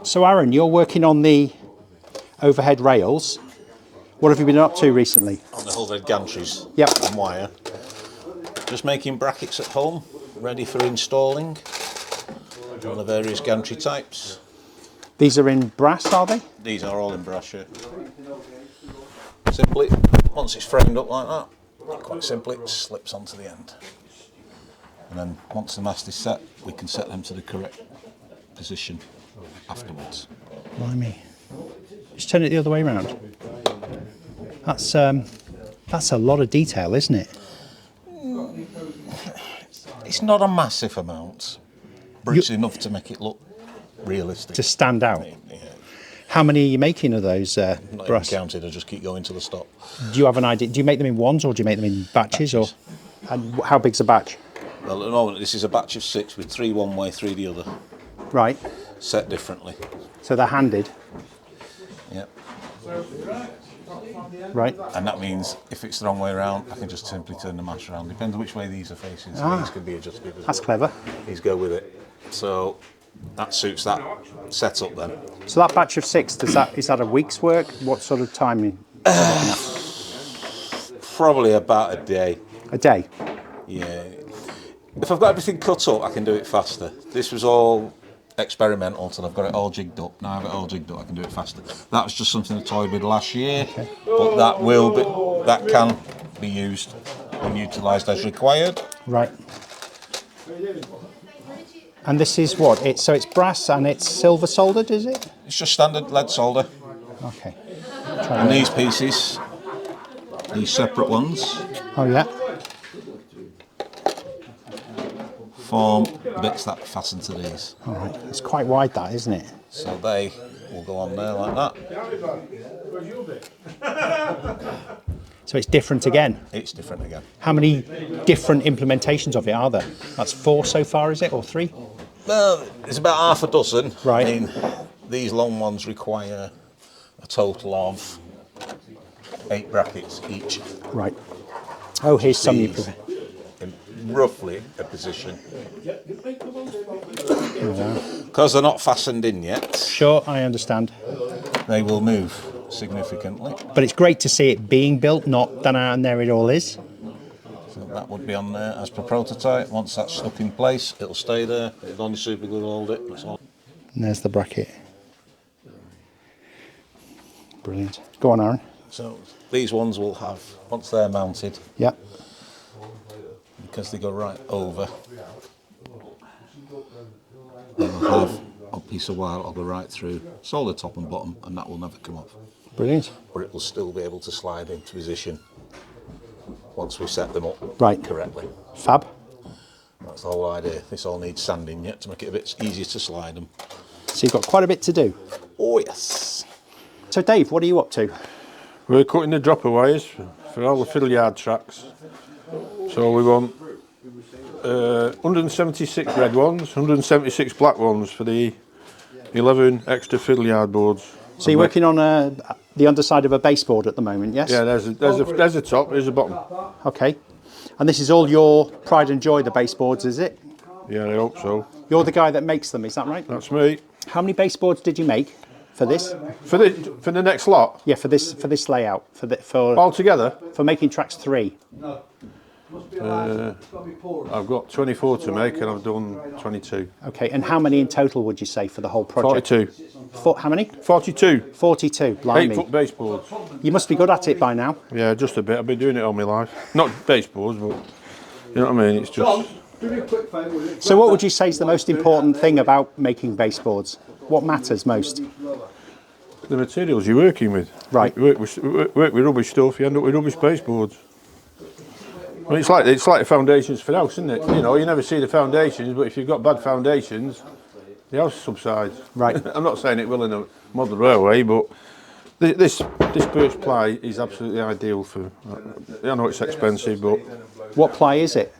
So Aaron, you're working on the overhead rails. What have you been up to recently? On the overhead gantries. Yep. And wire. Just making brackets at home, ready for installing on the various gantry types. These are in brass, are they? These are all in brass, yeah. Simply, once it's framed up like that, quite simply, it slips onto the end. And then once the mast is set, we can set them to the correct position afterwards. Blimey. Just turn it the other way around. That's a lot of detail, isn't it? It's not a massive amount, but it's enough to make it look realistic. To stand out. Yeah. How many are you making of those Not even brass? counted, I just keep going to the stop. Do you have an idea? Do you make them in ones or do you make them in batches? Or and how big's a batch? Well, at the moment, this is a batch of 6 with 3 one way, 3 the other. Right. Set differently. So they're handed. Yep. Right. And that means if it's the wrong way around, I can just simply turn the mash around. Depends on which way these are facing, so these can be adjusted. That's clever. These go with it. So that suits that setup then. So that batch of 6, is that a week's work? What sort of time are you looking at? Probably about a day. A day? Yeah. If I've got everything cut up, I can do it faster. This was all experimental until I've got it all jigged up. Now I've got it all jigged up, I can do it faster. That was just something I toyed with last year, but that can be used and utilised as required. Right. And this is what? So it's brass and it's silver soldered, is it? It's just standard lead solder. Okay. And these pieces, these separate ones, Oh yeah. form bits that fasten to these. All right. It's quite wide, that, isn't it? So they will go on there like that. So it's different again. It's different again. How many different implementations of it are there? That's 4 so far, is it, or 3? Well, it's about half a dozen. Right. I mean, these long ones require a total of 8 brackets each. Right. Oh, here's some you These prefer. in roughly a position. Because they're not fastened in yet, Sure, I understand. they will move significantly. But it's great to see it being built, not done out and there it all is. So that would be on there as per prototype. Once that's stuck in place, it'll stay there. It'll only super glue hold it. That's all. And there's the bracket. Brilliant. Go on, Aaron. So these ones will have, once they're mounted, Yeah. because they go right over, they'll have a piece of wire that'll go right through, solid top and bottom, and that will never come off. Brilliant. But it will still be able to slide into position once we set them up Right. correctly. Fab. That's the whole idea. This all needs sanding yet to make it a bit easier to slide them. So you've got quite a bit to do. Oh yes. So Dave, what are you up to? We're cutting the dropper wires for all the fiddle yard tracks. So we want 176 red ones, 176 black ones for the 11 extra fiddle yard boards. So you're working on the underside of a baseboard at the moment, yes? Yeah, there's a top, there's a bottom. Okay. And this is all your pride and joy, the baseboards, is it? Yeah, I hope so. You're the guy that makes them, is that right? That's me. How many baseboards did you make for this? For the next lot, Yeah, for this layout, for all together, Making Tracks 3. I've got 24 to make and I've done 22. Okay, and how many in total would you say for the whole project? 42. How many? 42. 42, blimey. 8-foot baseboards. You must be good at it by now. Yeah, just a bit. I've been doing it all my life. Not baseboards, but you know what I mean? It's just... So what would you say is the most important thing about making baseboards? What matters most? the materials you're working with. Right. You work with rubbish stuff, you end up with rubbish baseboards. I mean, it's like the foundations for the house, isn't it? You know, you never see the foundations, but if you've got bad foundations, the house subsides. Right. I'm not saying it will in a modern railway, but this birch ply is absolutely ideal for. I know it's expensive, but What ply is it?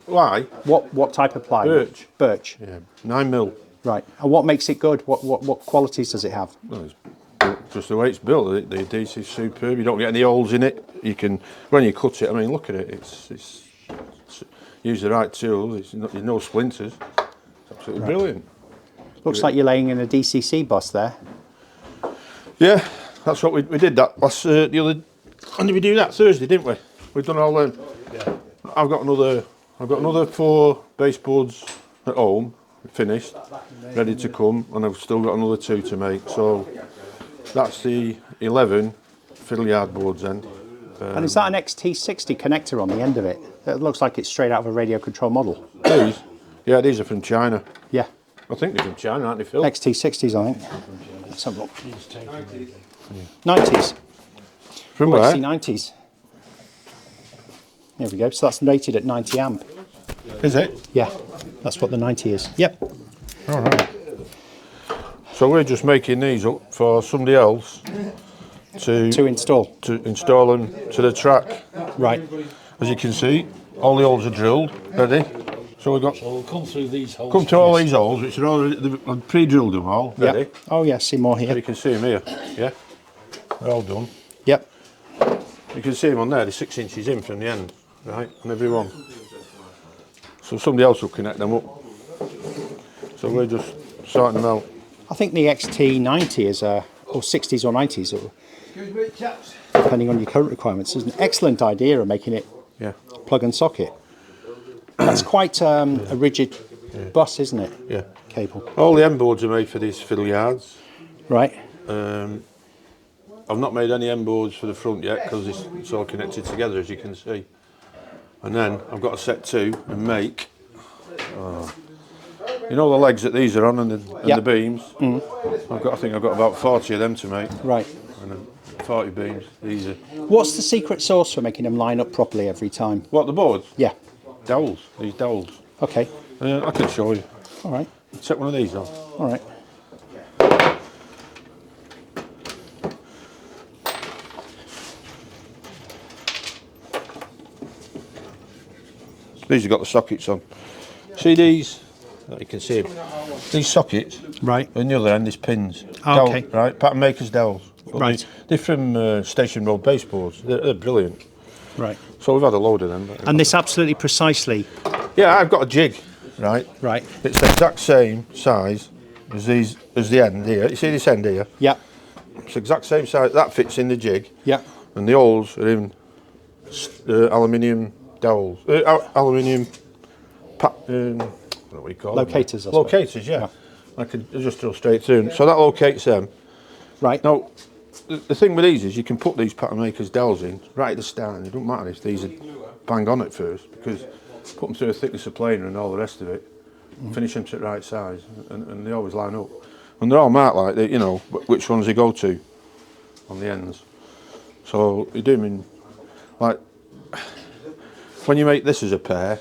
why? What type of ply? Birch. Birch. Yeah, 9mm. Right. And what makes it good? What qualities does it have? Well, it's built just the way it's built. The adhesive's superb. You don't get any holes in it. You can, when you cut it, I mean, look at it. It's use the right tool. There's no splinters. It's absolutely brilliant. Looks like you're laying in a DCC bus there. Yeah, that's what we did that last the other. When did we do that? Thursday, didn't we? We've done all them. Yeah. I've got another 4 baseboards at home, finished, ready to come, and I've still got another 2 to make. So that's the 11 fiddle yard boards then. And is that an XT60 connector on the end of it? It looks like it's straight out of a radio control model. These? Yeah, these are from China. Yeah. I think they're from China, aren't they, Phil? XT60s, I think. Let's have a look. 90s. From where? XT90s. There we go. So that's rated at 90 amp. Is it? Yeah, that's what the 90 is. Yep. All right. So we're just making these up for somebody else to install them to the track. Right. As you can see, all the holes are drilled, ready. So we've got. So we'll come through these holes. Come through all these holes, which are already I've pre-drilled them all, ready. Yep. Oh yeah, see more So here. you can see them here. Yeah, they're all done. Yep. You can see them on there. They're 6 inches in from the end, right, on every one. So somebody else will connect them up. So we're just sorting them out. I think the XT90 is or 60s or 90s, or depending on your current requirements, is an excellent idea of making it Yeah. plug and socket. That's quite a rigid bus, isn't it? Yeah. Cable. All the end boards are made for these fiddle yards. Right. I've not made any end boards for the front yet because it's all connected together, as you can see. And then I've got to set 2 and make. You know the legs that these are on and the beams. I think I've got about 40 of them to make. Right. And then 40 beams. Easy. What's the secret sauce for making them line up properly every time? What, the boards? Yeah. Dowels. These dowels. Okay. I can show you. All right. Take one of these off. All right. These have got the sockets on. See these? You can see them. These sockets. Right. On the other end is pins. Oh, okay. Right. Pattern makers dowels. Right. They're from Station Road baseboards. They're brilliant. Right. So we've had a load of them. And this absolutely precisely. Yeah, I've got a jig. Right. Right. It's the exact same size as the end here. You see this end here? Yeah. It's the exact same size. That fits in the jig. Yeah. And the holes are in aluminium dowels. Aluminium. What do we call Locators, them? I suppose. Locators, yeah. I could just drill straight through. So that locates them. Right. Now, the thing with these is you can put these pattern makers dowels in right at the start, and it doesn't matter if these are bang on at first, because put them through a thickness of planer and all the rest of it, finish them to the right size, and they always line up. And they're all marked like that, you know, which ones they go to on the ends. So you do them in, like, when you make this as a pair,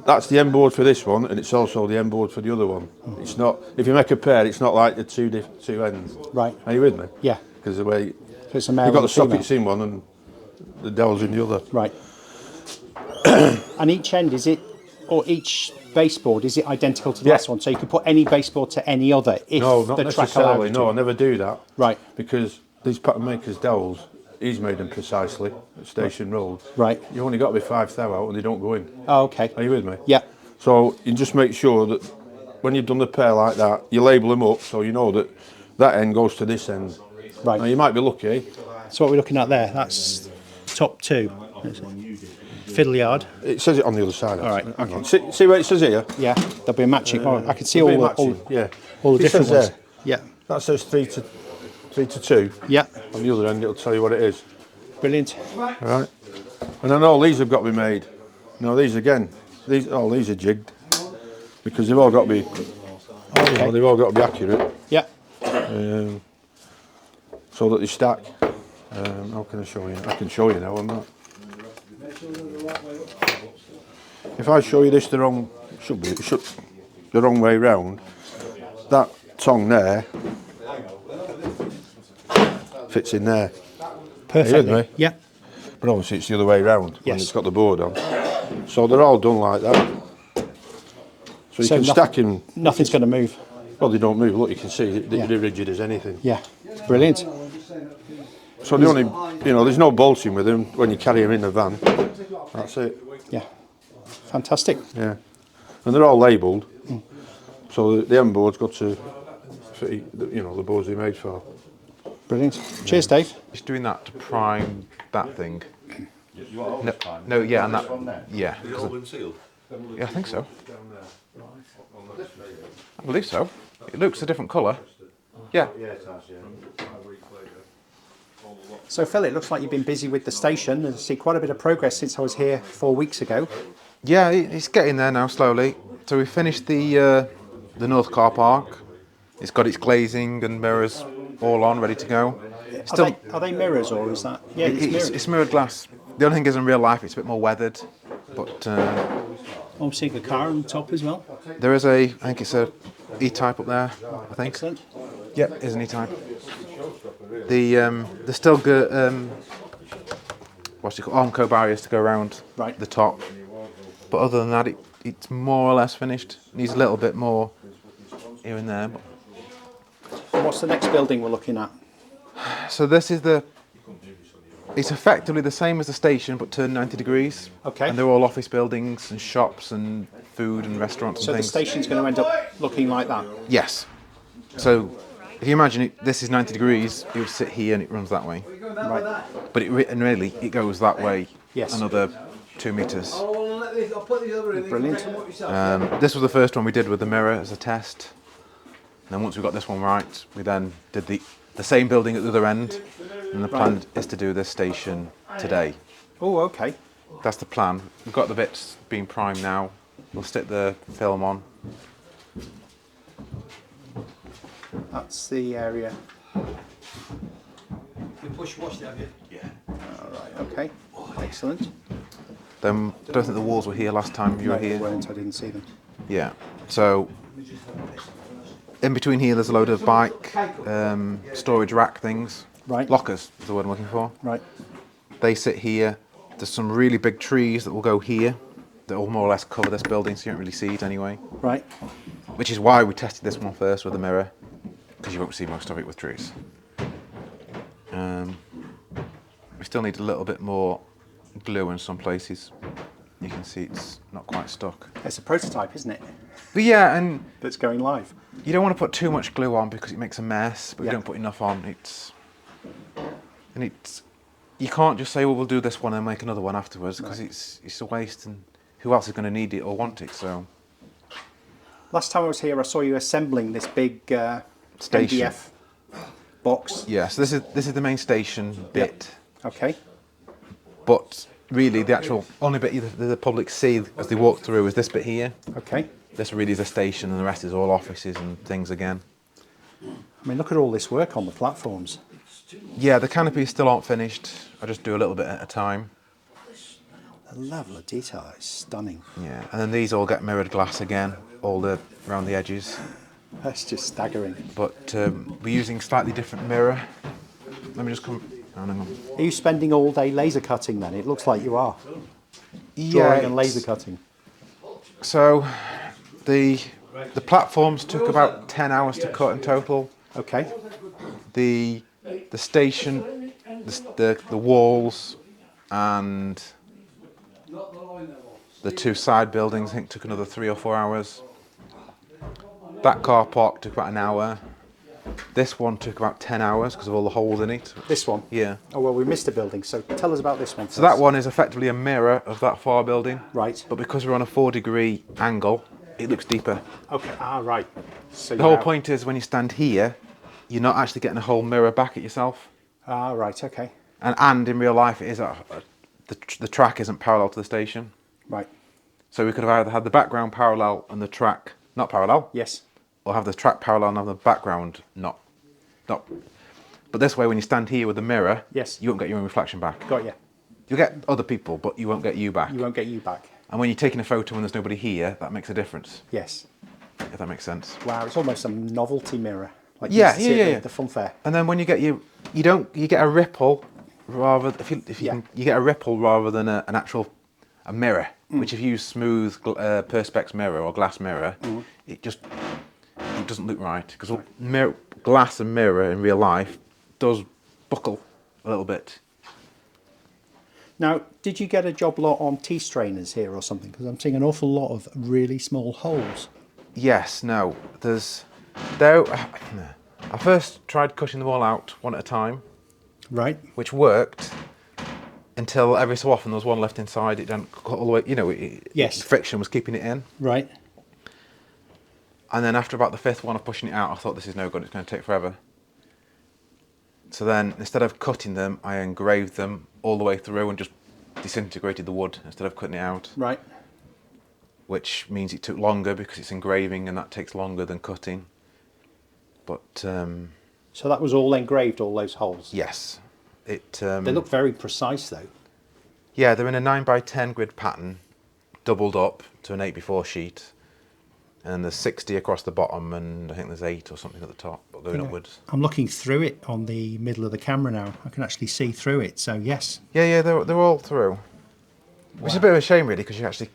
that's the end board for this one, and it's also the end board for the other one. It's not, if you make a pair, it's not like the two ends. Right. Are you with me? Yeah. Because the way So it's a male you've got and the a female. sockets in one and the dowels in the other. Right. And each end, is it, or each baseboard, is it identical to the last one? So you could put any baseboard to any other if No, not the track necessarily. allowed you No, I to? never do that. Right. Because these pattern makers dowels, he's made them precisely at Station Road. Right. You only got to be 5 thou out and they don't go in. Oh, okay. Are you with me? Yeah. So you just make sure that when you've done the pair like that, you label them up so you know that that end goes to this end. Right. Now you might be lucky. So what we're looking at there, that's top 2. Fiddle yard. It says it on the other side. All right, Hang on. See where it says here? Yeah, there'll be a matching. I can see It'll be all matching, yeah. the It different says ones. there. Yeah. That says 3 to 2. Yeah. On the other end, it'll tell you what it is. Brilliant. All right. And then all these have got to be made. No, these again. These are jigged because they've all got to be. Okay. You know, they've all got to be accurate. Yeah. So that they stack. How can I show you? I can show you now. I'm not. If I show you this the wrong, the wrong way round. That tongue there fits in there. Perfectly. Are you with me? Yeah. But obviously it's the other way round when Yes. it's got the board on. So they're all done like that. So you can stack them. Nothing's going to move. Well, they don't move. Look, you can see they're Yeah. rigid as anything. Yeah. Brilliant. So the only, there's no bolting with them when you carry them in the van. That's it. Yeah. Fantastic. Yeah. And they're all labelled. So the end board's got to fit, you know, the boards they're made for. Brilliant. Cheers, Dave. Just doing that to prime that thing. No, yeah, and that, yeah. Yeah, I think so. I believe so. It looks a different colour. Yeah. So, Phil, it looks like you've been busy with the station and see quite a bit of progress since I was here 4 weeks ago. Yeah, it's getting there now slowly. So we finished the North Car Park. It's got its glazing and mirrors all on, ready to go. Still, Are they mirrors or is that? Yeah, it's mirrors. it's mirrored glass. The only thing is in real life it's a bit more weathered, but I'm seeing a car on the top as well. there is I think it's a E-Type up there, I think. Excellent. Yep, it is an E-Type. There's still good, what's it called, Armco barriers to go around Right. the top. But other than that, it's more or less finished. Needs a little bit more here and there. And what's the next building we're looking at? So this is it's effectively the same as the station, but turned 90 degrees. Okay. And they're all office buildings and shops and food and restaurants So and the things. station's going to end up looking like that? Yes. So if you imagine this is 90 degrees, it would sit here and it runs that way. Right. But and really, it goes that way. Yes. Another 2 metres. Brilliant. This was the first one we did with the mirror as a test. And then once we got this one right, we then did the same building at the other end. And the plan is to do this station today. Oh, okay. That's the plan. We've got the bits being primed now. We'll stick the film on. That's the area. You push wash that bit? Yeah. All right. Okay. Excellent. Then I don't think the walls were here last time you were No, they here. weren't. I didn't see them. Yeah. So in between here, there's a load of bike storage rack things. Right. Lockers is the word I'm looking for. Right. They sit here. There's some really big trees that will go here. That will more or less cover this building, so you don't really see it anyway. Right. Which is why we tested this one first with a mirror, because you won't see most of it with trees. We still need a little bit more glue in some places. You can see it's not quite stuck. It's a prototype, isn't it? But yeah, and That's going live. you don't want to put too much glue on because it makes a mess, but Yeah. you don't put enough on. You can't just say, well, we'll do this one and make another one afterwards, because it's a waste, and who else is going to need it or want it? So Last time I was here, I saw you assembling this big Station. MDF box. yeah, so this is the main station bit, Okay. but really the actual only bit the public see as they walk through is this bit here. Okay. This really is a station, and the rest is all offices and things again. I mean, look at all this work on the platforms. Yeah, the canopies still aren't finished. I just do a little bit at a time. The level of detail is stunning. Yeah, and then these all get mirrored glass again, around the edges. That's just staggering. But we're using slightly different mirror. Let me just come. Oh, hang on. Are you spending all day laser cutting then? It looks like you are. Yeah, Drawing and laser cutting. So the platforms took about 10 hours to cut in total. Okay. The station, the walls, and the two side buildings I think took another 3 or 4 hours. That car park took about an hour. This one took about 10 hours because of all the holes in it. This one? Yeah. Oh, well, we missed a building, so tell us about this one. So that one is effectively a mirror of that far building. Right. But because we're on a 4-degree angle, it looks deeper. Okay. Ah, right. So The whole point is when you stand here, you're not actually getting a whole mirror back at yourself. Ah, right. Okay. And in real life, it is the track isn't parallel to the station. Right. So we could have either had the background parallel and the track not parallel, Yes. or have the track parallel and have the background not. But this way, when you stand here with the mirror, Yes. you won't get your own reflection back. Got you. You'll get other people, but you won't get you back. You won't get you back. And when you're taking a photo and there's nobody here, that makes a difference, Yes. if that makes sense. Wow, it's almost a novelty mirror. Like Yeah, you used to see yeah, at yeah. The fun fair. And then when you get you get a ripple rather you get a ripple rather than an actual mirror. Which if you use smooth perspex mirror or glass mirror, it doesn't look right because glass and mirror in real life does buckle a little bit. Now, did you get a job lot on T-strainers here or something? Because I'm seeing an awful lot of really small holes. Yes, no. I first tried cutting them all out one at a time, Right. which worked until every so often there was one left inside. It didn't cut all the way. Yes. Friction was keeping it in. Right. And then after about the fifth one of pushing it out, I thought this is no good. It's going to take forever. So then, instead of cutting them, I engraved them all the way through and just disintegrated the wood instead of cutting it out. Right. Which means it took longer because it's engraving, and that takes longer than cutting. But So that was all engraved, all those holes? yes, They look very precise though. Yeah, they're in a 9x10 grid pattern, doubled up to an 8x4 sheet, and there's 60 across the bottom, and I think there's 8 or something at the top, but going upwards. I'm looking through it on the middle of the camera now. I can actually see through it, so yes. Yeah, they're all through. Which is a bit of a shame, really, because you actually,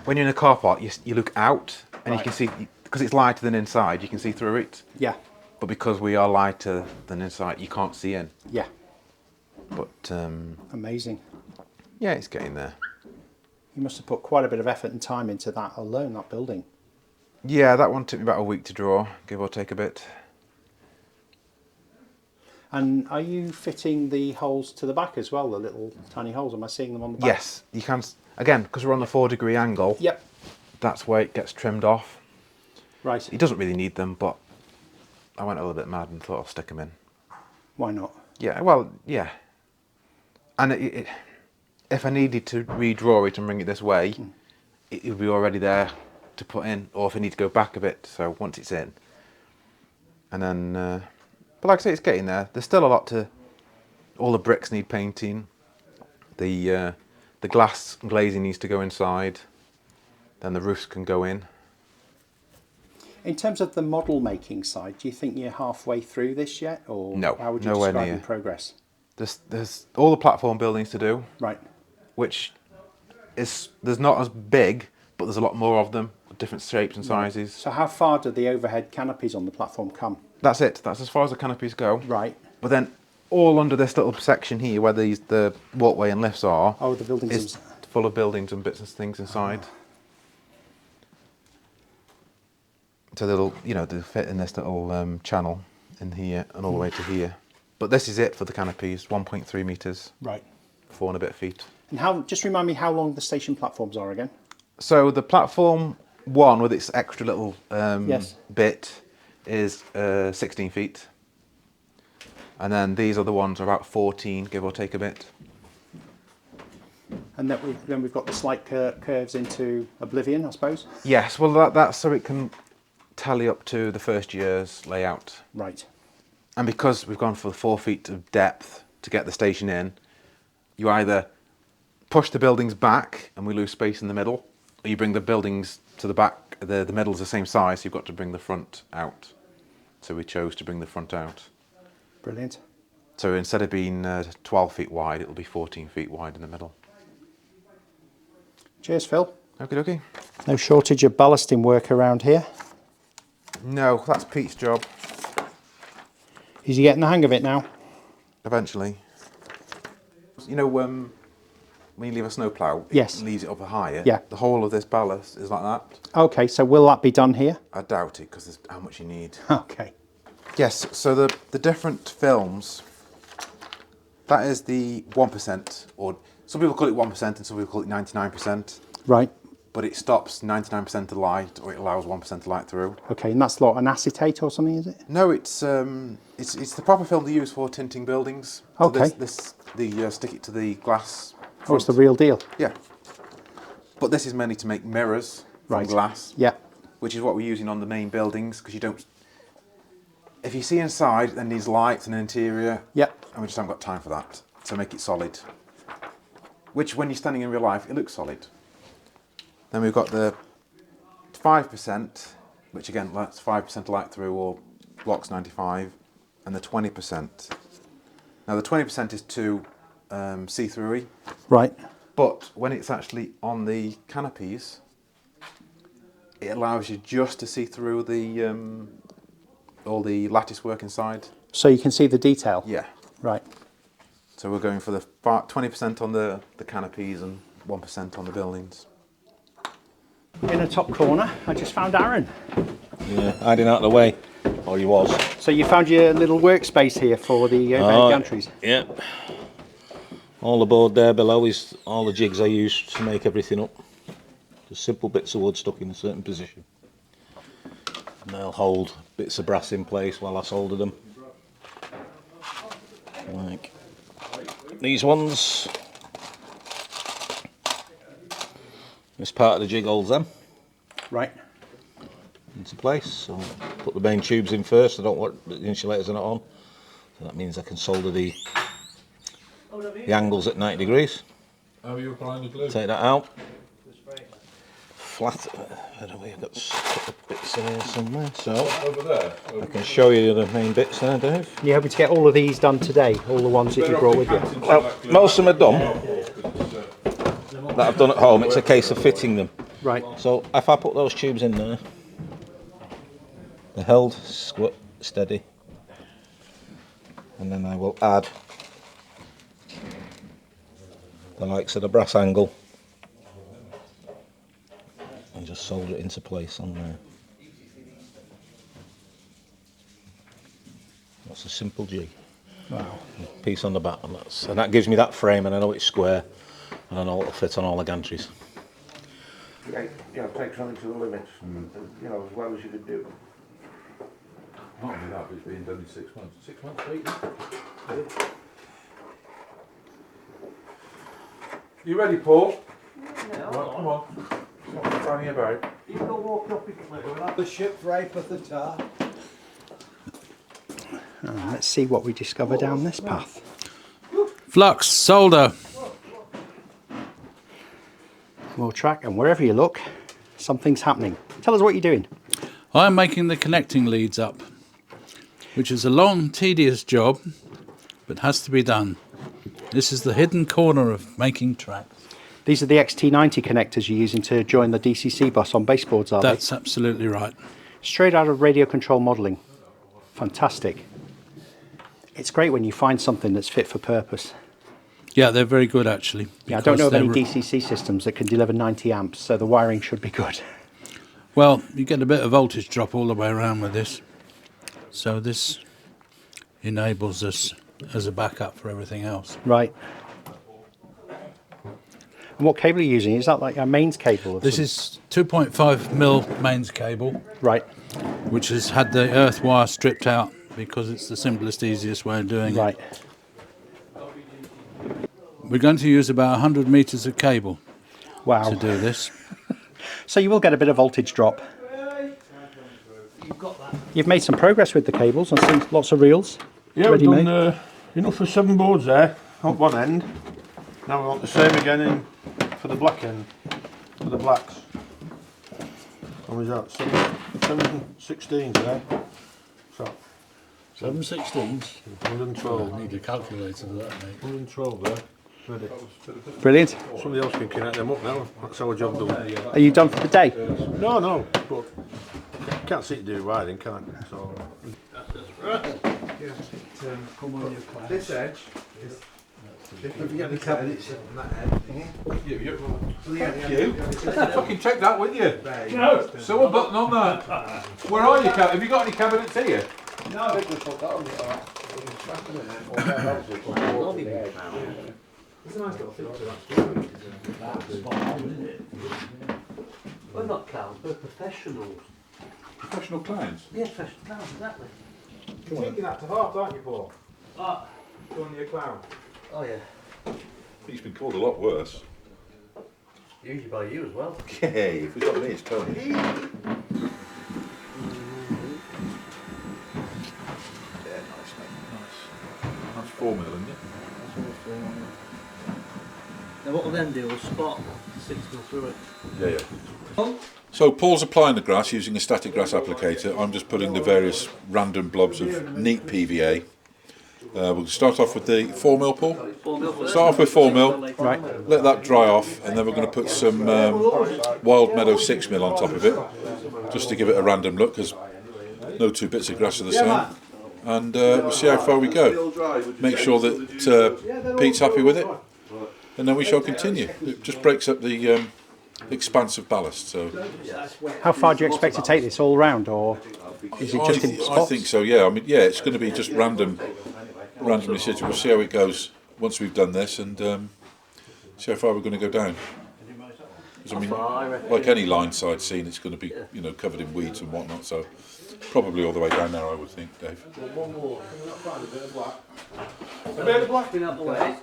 when you're in a car park, you look out, and you can see, because it's lighter than inside, you can see through it. Yeah. But because we are lighter than inside, you can't see in. Yeah. But Amazing. yeah, it's getting there. You must have put quite a bit of effort and time into that alone, that building. Yeah, that one took me about a week to draw, give or take a bit. And are you fitting the holes to the back as well, the little tiny holes? Am I seeing them on the back? Yes, you can, again, because we're on the 4-degree angle, Yep. that's where it gets trimmed off. Right. He doesn't really need them, but I went a little bit mad and thought I'll stick them in. Why not? Yeah, well, yeah. And if I needed to redraw it and bring it this way, it would be already there to put in, or if I need to go back a bit, so once it's in. And then, but like I say, it's getting there. There's still a lot all the bricks need painting. The glass and glazing needs to go inside. Then the roofs can go in. In terms of the model making side, do you think you're halfway through this yet? Or No, how would you nowhere describe near. your progress? There's all the platform buildings to do, Right. which there's not as big, but there's a lot more of them, different shapes and sizes. So how far do the overhead canopies on the platform come? That's it. That's as far as the canopies go. Right. But then all under this little section here, where the walkway and lifts are, Oh, the buildings. is full of buildings and bits and things inside. So they'll fit in this little channel in here and all the way to here. But this is it for the canopies, 1.3 metres, Right. 4 and a bit feet. And just remind me how long the station platforms are again? So the platform 1 with its extra little Yes. bit is 16 feet. And then these other ones are about 14, give or take a bit. And then we've got the slight curves into oblivion, I suppose? Yes, well that's so it can tally up to the first year's layout. Right. And because we've gone for 4 feet of depth to get the station in, you either push the buildings back and we lose space in the middle, or you bring the buildings to the back, the middle's the same size, so you've got to bring the front out. So we chose to bring the front out. Brilliant. So instead of being 12 feet wide, it'll be 14 feet wide in the middle. Cheers, Phil. Okie dokie. No shortage of ballasting work around here. No, that's Pete's job, Is he getting the hang of it now? eventually. You know, when you leave a snowplow, Yes. it leaves it up higher. Yeah. The whole of this ballast is like that. Okay, so will that be done here? I doubt it, because there's how much you need. Okay. Yes, so the different films, that is the 1%, or some people call it 1% and some people call it 99%, Right. but it stops 99% of light, or it allows 1% of light through. Okay, and that's like an acetate or something, is it? No, it's the proper film they use for tinting buildings. So Okay. they stick it to the glass. Oh, it's the real deal. Yeah. But this is mainly to make mirrors from Right. glass, Yeah. which is what we're using on the main buildings, because you don't... If you see inside, then needs lights and an interior, Yep. and we just haven't got time for that, so make it solid. Which, when you're standing in real life, it looks solid. Then we've got the 5%, which again, that's 5% light through, or blocks 95, and the 20%. Now the 20% is too see-through-y, Right. but when it's actually on the canopies, it allows you just to see through the all the lattice work inside. So you can see the detail? Yeah. Right. So we're going for the 20% on the canopies and 1% on the buildings. In the top corner, I just found Aaron. Yeah, hiding out of the way. Or he was. So you found your little workspace here for the gantries. Yeah. All the board there below is all the jigs I use to make everything up. Just simple bits of wood stuck in a certain position. And they'll hold bits of brass in place while I solder them. Like these ones. This part of the jig holds them. Right. Into place. So put the main tubes in first. I don't want the insulators are not on. So that means I can solder the angles at 90 degrees. How are you applying the glue? Take that out. Flat. I don't know, I've got the bits there somewhere. So Over there? I can show you the main bits there, Dave. You're hoping to get all of these done today, all the ones that you brought with you. Well, most of them are done. That I've done at home. It's a case of fitting them. Right. So if I put those tubes in there, they're held steady, and then I will add the likes of the brass angle and just solder it into place on there. That's a simple jig. Wow. Piece on the back, and that gives me that frame, and I know it's square, and I know it'll fit on all the gantries. Yeah, take something to the limits, and, you know, as well as you could do. Not only that, but it's been done in 6 months. 6 months, Pete? You ready, Paul? No. Right, come on. What are you planning about? You go walk up with the ship's right at the top. Let's see what we discover down this path. Flux, solder. More track, and wherever you look, something's happening. Tell us what you're doing. I'm making the connecting leads up, which is a long, tedious job, but has to be done. This is the hidden corner of making tracks. These are the XT90 connectors you're using to join the DCC bus on baseboards, are That's absolutely right. they? Straight out of radio control modelling. Fantastic. It's great when you find something that's fit for purpose. Yeah, they're very good actually. Yeah, I don't know of because any they're- DCC systems that can deliver 90 amps, so the wiring should be good. Well, you get a bit of voltage drop all the way around with this. So this enables us as a backup for everything else. Right. And what cable are you using? Is that like a mains cable? Or This something? is 2.5 mil mains cable, Right, which has had the earth wire stripped out because it's the simplest, easiest way of doing right. it. We're going to use about 100 meters of cable Wow. to do this. So you will get a bit of voltage drop. You've made some progress with the cables. I've seen lots of reels. Yeah, we've ready-made. done enough for 7 boards there, on one end. Now we want the same again for the black end, for the blacks. What was that? 7/16 there. So, 7/16. 112. I need a calculator for that, mate. 112 there. Ready. Brilliant. Somebody else can connect them up now. That's our job done. Are you done for the day? No, but can't see to do wiring, can I? So, This edge is. If you get the cabinets on that edge. You? Fucking check that, wouldn't you? No. Sew a button on that. Where are you? Have you got any cabinets here? It's a nice little feature, actually. We're not clowns, we're professionals. Professional clients. Yeah, professional clowns, exactly. You're taking that to heart, aren't you, Paul? Ah. Calling you a clown. Oh yeah. He's been called a lot worse. Usually by you as well. Hey, if we got me, it's Tony. yeah, nice, mate. That's 4 mil, isn't it? Now what we'll then do, we'll spot 6 mil through it. Yeah. So Paul's applying the grass using a static grass applicator. I'm just putting the various random blobs of neat PVA. We'll start off with the 4 mil, Paul. 4 mil first. Start off with 4 mil. Right. Let that dry off, and then we're going to put some Wild Meadow 6 mil on top of it, just to give it a random look, because no two bits of grass are the same. And we'll see how far we go. Make sure that Pete's happy with it, and then we shall continue. It just breaks up the expansive ballast. So How far do you expect to take this all round, or is it just in I spots? think so. Yeah, I mean, yeah, it's going to be just randomly situated. We'll see how it goes once we've done this, and see how far we're going to go down. 'Cause, I mean, like any line side scene, it's going to be covered in weeds and whatnot. So probably all the way down there, I would think, Dave. A bit of black. Been out the way.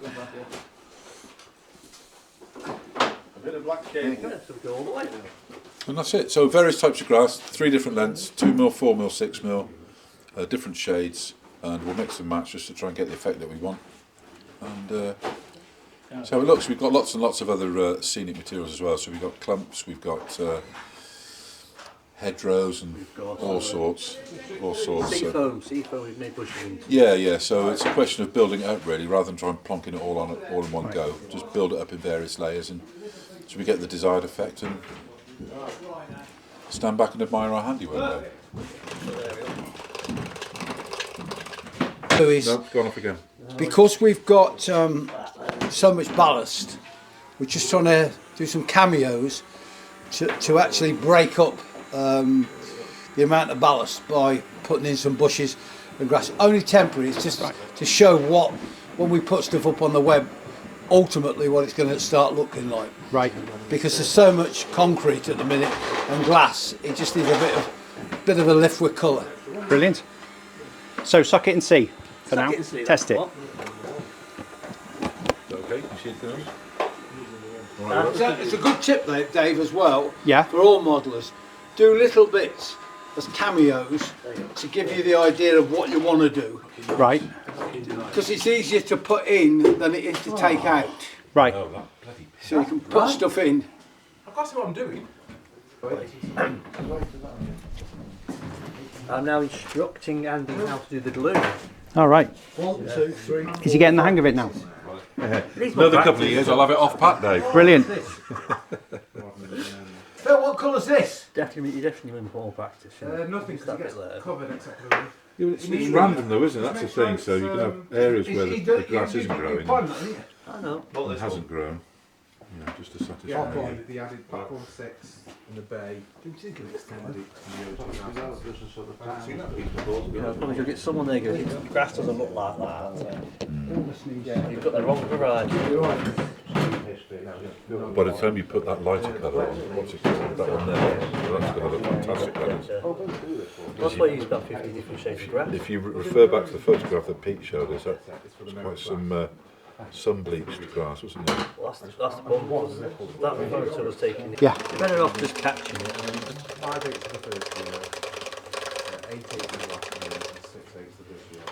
A bit of black cake. Go all the way. And that's it. So various types of grass, 3 different lengths: 2mm, 4mm, 6mm, different shades, and we'll mix and match just to try and get the effect that we want. And so it looks. We've got lots and lots of other scenic materials as well. So we've got clumps, we've got hedgerows, and all sorts. Seafoam we've made bushes into. Yeah. So it's a question of building it up really, rather than trying plonking it all in one go. Just build it up in various layers, and so we get the desired effect and stand back and admire our handiwork. Is No, gone off again. because we've got so much ballast, we're just trying to do some cameos to actually break up the amount of ballast by putting in some bushes and grass. Only temporary. It's just to show what, when we put stuff up on the web, ultimately what it's going to start looking like. Right. Because there's so much concrete at the minute and glass, it just needs a bit of a lift with colour. Brilliant. So suck it and see for now. Suck it and see, Test it. that's Okay, you see it going? It's a good tip, Dave, as well. Yeah. For all modellers, do little bits as cameos to give you the idea of what you want to do. Right. Because it's easier to put in than it is to take out. Right. So you can put stuff in. I can't see what I'm doing. I'm now instructing Andy how to do the balloon. All right. 1, 2, 3. Is he getting the hang of it now? Another couple of years, I'll have it off pat, Dave. Brilliant. Phil, what colour's this? You definitely in more practice. Nothing, because it gets covered except for It's random though, isn't it? That's the thing. So you can have areas where the grass isn't growing I know. and hasn't grown. Just to satisfy. the added platform 6 and the bay. Extended it Probably you'll get someone there going, the grass doesn't look like that. You've got the wrong variety. By the time you put that lighter colour on, what's it called? That one there, that's going to look fantastic. That is. That's why you use about 50 different shades of grass. If you refer back to the photograph that Pete showed us, that was quite some sun-bleached grass, wasn't it? Well, that's the problem. That photo was taken. Yeah. You're better off just catching it. 5/8 the first year, 8/8 the last year, and 6/8 this year.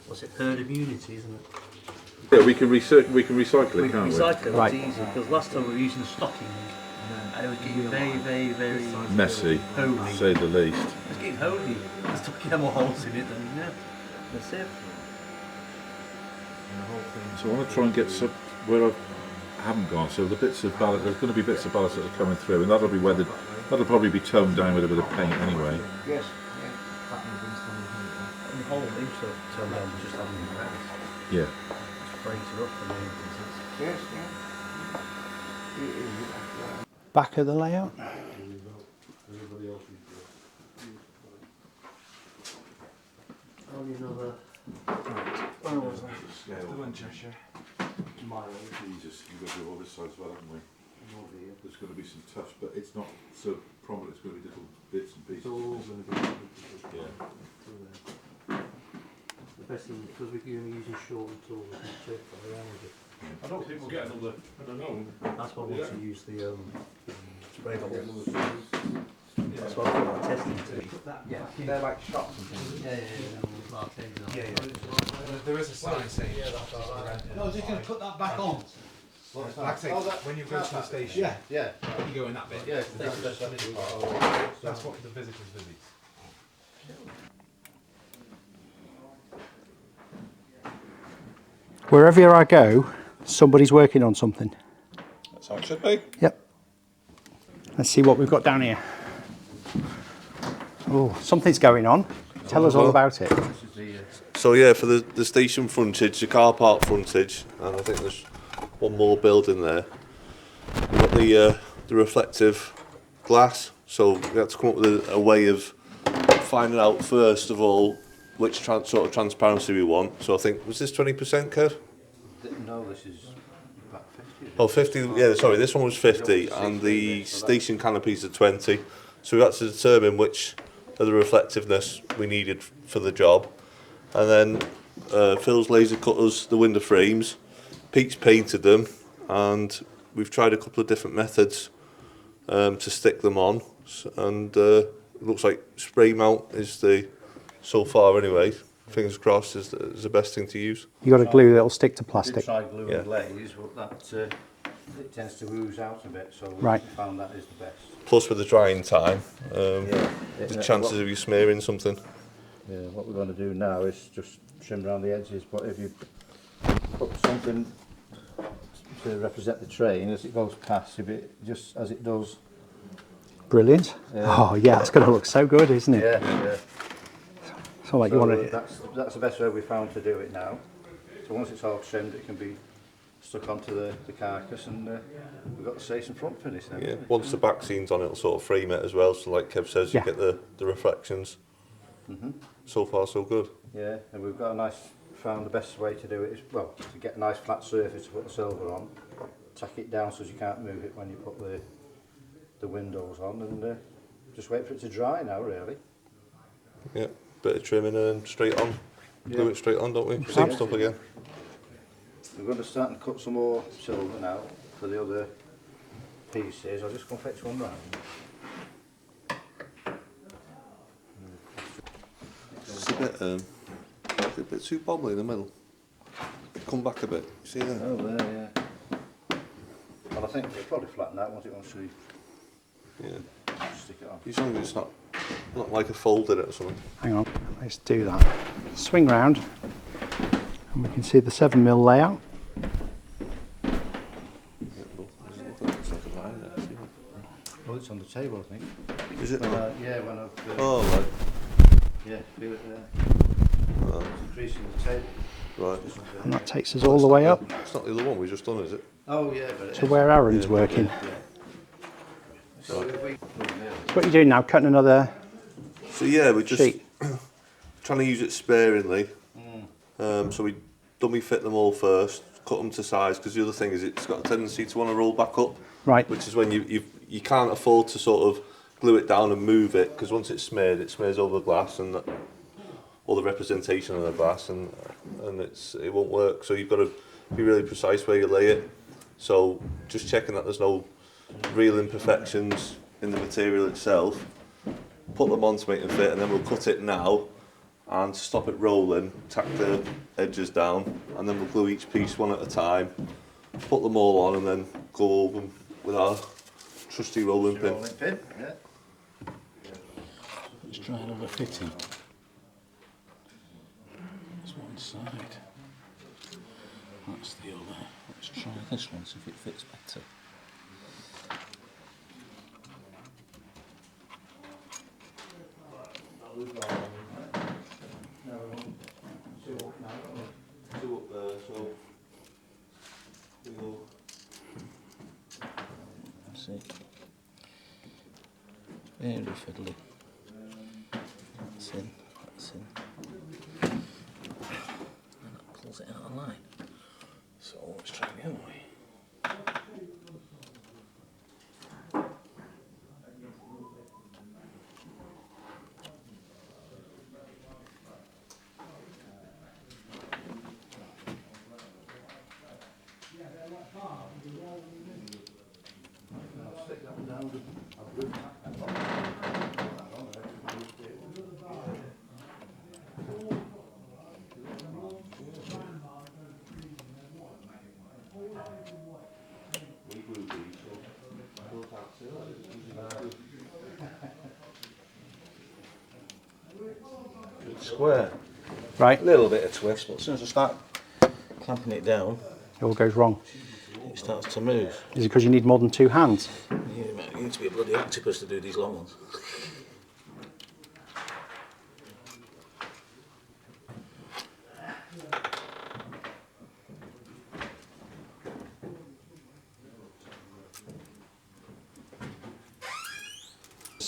What's it? Herd immunity, isn't it? Yeah, we can recycle it, We can can't we? recycle it, Right. it's easy, because last time we were using stocking and it was getting very, very, very Messy, holy. to say the least. It was getting holy. There's stocking had more holes in it than that's it. So I want to try and get some where I haven't gone. So the bits of ballast, there's going to be bits of ballast that are coming through, and that'll be weathered. That'll probably be toned down with a bit of paint anyway. Yes. And the whole thing so turned down to just having the grass. Yeah. Breaks it up and then Yes, Back of the layout. only another. Where was that? Still in Cheshire. Jesus, you've got to do all this side as well, haven't we? There's going to be some touch, but it's not so prominent. It's going to be little bits and pieces. It's all going to be. Yeah. The best thing, because we're using short tools, we can chip around it. I don't think we'll get another. I don't know. That's why I want to use the spray bottles. That's what I'm testing to. Yeah, they're like shops and things. Yeah. There is a sign saying I was just going to put that back on. like I say, when you go to the station, Yeah. you go in that bit. Yeah. That's what the visitors visit. Wherever I go, somebody's working on something. That's how it should be. Yep. Let's see what we've got down here. Oh, something's going on. Tell us all about it. So yeah, for the station frontage, the car park frontage, and I think there's one more building there. We've got the reflective glass. So we had to come up with a way of finding out first of all which sort of transparency we want. So I think, was this 20%, Kev? No, this is about 50. Oh, 50, yeah, sorry, this one was 50 and the station canopies are 20. So we had to determine which of the reflectiveness we needed for the job. And then Phil's laser cut us the window frames, Pete's painted them, and we've tried a couple of different methods to stick them on. And it looks like spray mount is so far anyway, fingers crossed, is the best thing to use. You got a glue that'll stick to We plastic. did try glue Yeah. and glaze, but that it tends to ooze out a bit, so we Right. found that is the best. Plus with the drying time, the Yeah, chances of you smearing something. Yeah, what we're going to do now is just trim around the edges, but if you put something to represent the train as it goes past, if it just as it does. Brilliant. Oh yeah, it's going to look so good, isn't it? Yeah. So like you want to. That's the best way we found to do it now. So once it's all trimmed, it can be stuck onto the carcass, and we've got the station front finished now. Yeah. Once the back scene's on, it'll sort of frame it as well. So like Kev says, you Yeah. get the reflections. So far, so good. Yeah, and we've got found the best way to do it is, well, to get a nice flat surface to put the silver on, tack it down so you can't move it when you put the windows on, and just wait for it to dry now, really. Yeah. Bit of trimming and straight on. Glue it straight on, don't we? Same stuff again. We're going to start and cut some more silver now for the other pieces. I'll just go and fetch one round. It's a bit too bobbly in the middle. Come back a bit. See there? Oh, there, yeah. Well, I think it'll probably flatten out once it wants to Yeah. stick it on. As long as it's not like a fold in it or something. Hang on, let's do that. Swing round, and we can see the 7mm layout. Oh, it's on the table, I think. Is it? Yeah, when I've... Oh, right. Yeah, feel it there. Oh, It's increasing the table. right. And that takes us all the way up It's not the other one we just done, is it? Oh, yeah, but to where Aaron's working. So if we... So what are you doing now? Cutting another So yeah, we're just sheet. trying to use it sparingly. So we dummy fit them all first, cut them to size, because the other thing is it's got a tendency to want to roll back up. Right. Which is when you can't afford to sort of glue it down and move it, because once it's smeared, it smears over the glass and all the representation of the glass, and it won't work. So you've got to be really precise where you lay it. So just checking that there's no real imperfections in the material itself. Put them on to make them fit, and then we'll cut it now, and to stop it rolling, tack the edges down, and then we'll glue each piece one at a time, put them all on, and then go over them with our trusty rolling pin. Rolling pin, yeah. Let's try another fitting. That's one side. That's the other. Let's try this one, see if it fits better. Two up there, so we'll That's it. Very fiddly. That's in, that's in. And that pulls it out of line. So let's try the other way. Square. Right, A little bit of twist, but as soon as I start clamping it down, it all goes wrong. it starts to move. Is it because you need more than two hands? You need to be a bloody octopus to do these long ones.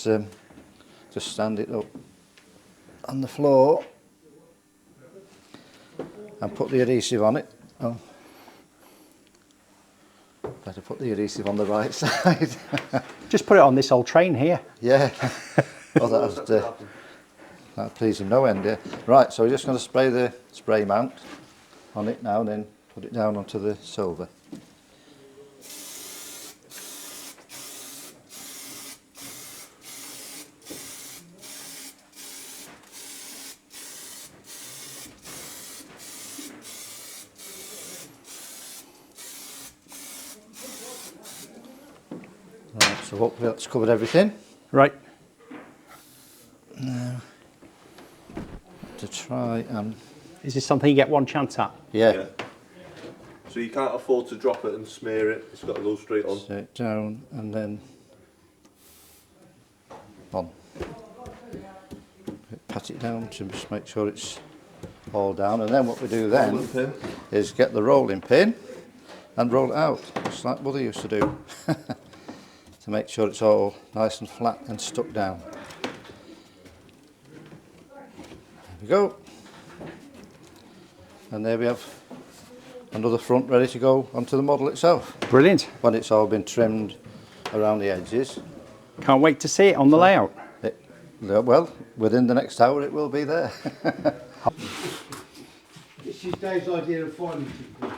just stand it up on the floor and put the adhesive on it. Oh, better put the adhesive on the right side. Just put it on this old train here. Yeah. Oh, that'd please him no end, yeah. Right, so we're just going to spray the spray mount on it now, and then put it down onto the silver. Right, so hopefully that's covered everything. Right. Now, to try and... Is this something you get one chance at? Yeah. So you can't afford to drop it and smear it. It's got to go straight on. Straight down and then on. Pat it down to just make sure it's all down, and then what we do then is get the rolling pin and roll it out, just like Mother used to do, to make sure it's all nice and flat and stuck down. There we go. And there we have another front ready to go onto the model itself. Brilliant. When it's all been trimmed around the edges. Can't wait to see it on the layout. Well, within the next hour it will be there. This is Dave's idea of finding people.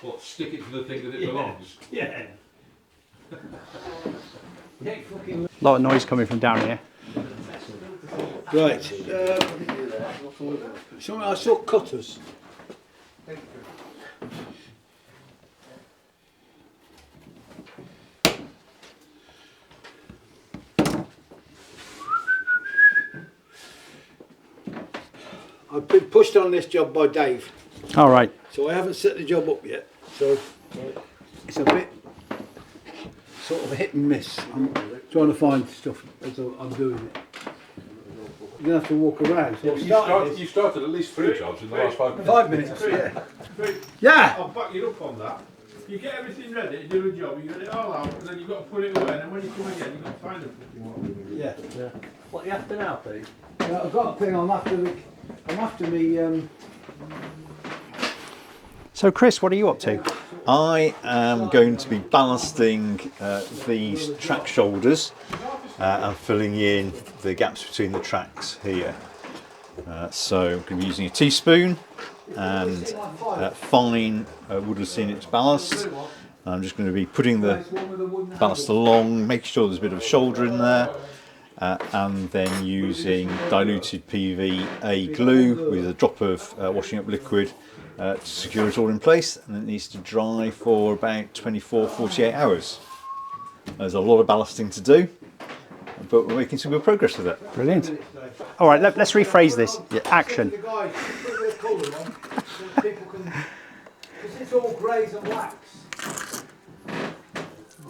What, stick it to the thing that it belongs? Yeah. A lot of noise coming from down here. Right. So I saw cutters. I've been pushed on this job by Dave, All right. so I haven't set the job up yet. So it's a bit sort of hit and miss. I'm trying to find stuff as I'm doing it. You're gonna have to walk around. So You started at least 3 jobs in the last 5 minutes. 5 minutes. Yeah. Yeah. I'll back you up on that. You get everything ready to do a job, you get it all out, and then you've got to put it away, and then when you come again, you've got to find a fucking one. Yeah. What are you after now, Pete? I've got a thing. I'm after me. So, Chris, what are you up to? I am going to be ballasting these track shoulders and filling in the gaps between the tracks here. So I'm going to be using a teaspoon and fine wood scenic ballast. I'm just going to be putting the ballast along, making sure there's a bit of a shoulder in there, and then using diluted PVA glue with a drop of washing up liquid to secure it all in place, and it needs to dry for about 24-48 hours. There's a lot of ballasting to do, but we're making some good progress with it. Brilliant. All right, let's rephrase this. Action. It's all greys and blacks.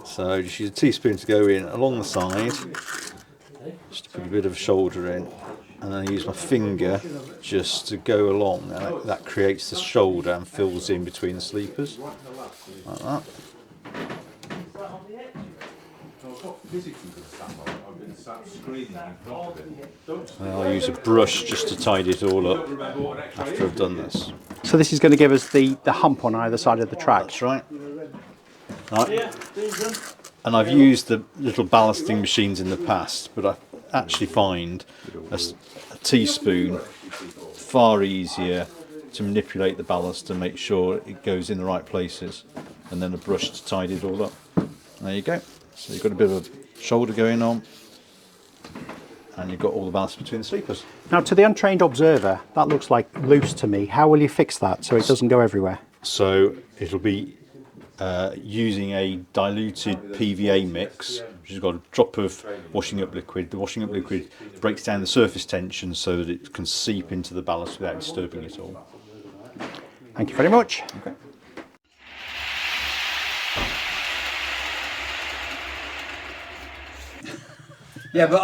So just use a teaspoon to go in along the side, just to put a bit of shoulder in, and then I use my finger just to go along, and that creates the shoulder and fills in between the sleepers, like that. And I'll use a brush just to tidy it all up after I've done this. So this is going to give us the hump on either side of the track. That's right. And I've used the little ballasting machines in the past, but I actually find a teaspoon far easier to manipulate the ballast and make sure it goes in the right places, and then a brush to tidy it all up. There you go. So you've got a bit of a shoulder going on, and you've got all the ballast between the sleepers. Now, to the untrained observer, that looks like loose to me. How will you fix that so it doesn't go everywhere? So it'll be using a diluted PVA mix, which has got a drop of washing up liquid. The washing up liquid breaks down the surface tension so that it can seep into the ballast without disturbing it all. Thank you very much. Okay. Yeah, but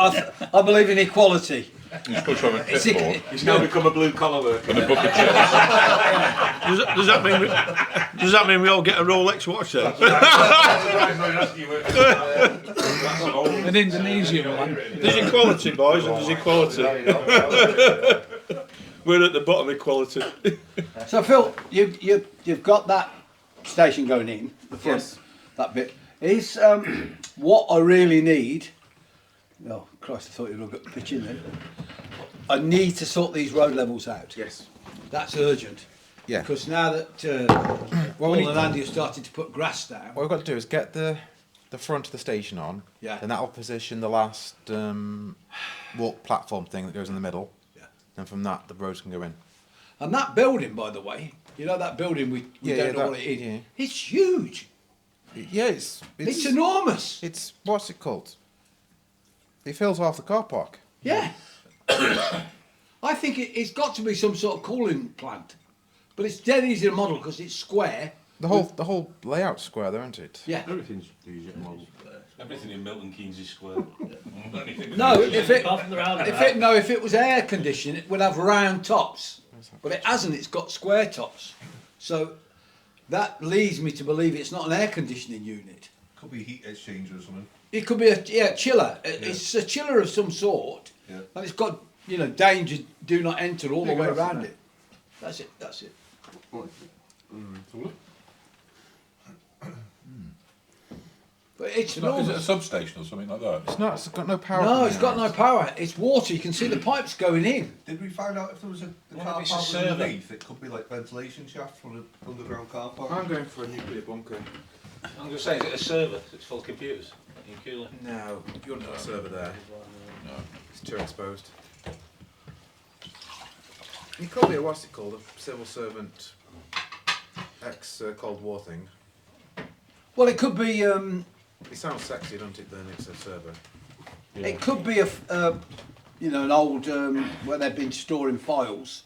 I believe in equality. He's pushed from a pit board. He's now become a blue collar worker. And a bucket chest. Does that mean Does that mean we all get a Rolex watch then? An Indonesian one. There's equality, boys, and there's equality. We're at the bottom of equality. So Phil, you've got that station going in, the front, Yes. that bit. Is what I really need, oh Christ, I thought you would have got the pitch in there. I need to sort these road levels out. Yes. That's urgent. Yeah. Because now that Paul and Andy have started to put grass down. What we've got to do is get the front of the station on. Yeah. Then that'll position the last walk platform thing that goes in the middle. Yeah. And from that, the roads can go in. And that building, by the way, you know that building we don't know what it is. Yeah. It's huge. Yeah, it's enormous. It's what's it called? It fills half the car park. Yeah. I think it's got to be some sort of cooling plant. But it's dead easy to model because it's square. The whole layout's square, there, isn't it? Yeah. Everything's easy to model. Everything in Milton Keynes is square. No, if it was air conditioned, it would have round tops. But it hasn't. It's got square tops. So that leads me to believe it's not an air conditioning unit. Could be a heat exchanger or something. It could be a chiller. It's a chiller of some sort, and it's got danger, do not enter all the way around it. That's it. But it's Is it enormous. a substation or something like that? It's not. It's got no power. No, it's got no power. It's water. You can see the pipes going in. Did we find out if there was a car if it's a park server? underneath? It could be like ventilation shaft for an underground car park. I'm going for a nuclear bunker. I'm going to say, is it a server? It's full of computers. You cool it? No, you wouldn't have a server there. No. It's too exposed. It could be what's it called? A civil servant, ex-Cold War thing. Well, it could be. It sounds sexy, doesn't it? Then it's a server. It could be an old where they've been storing files.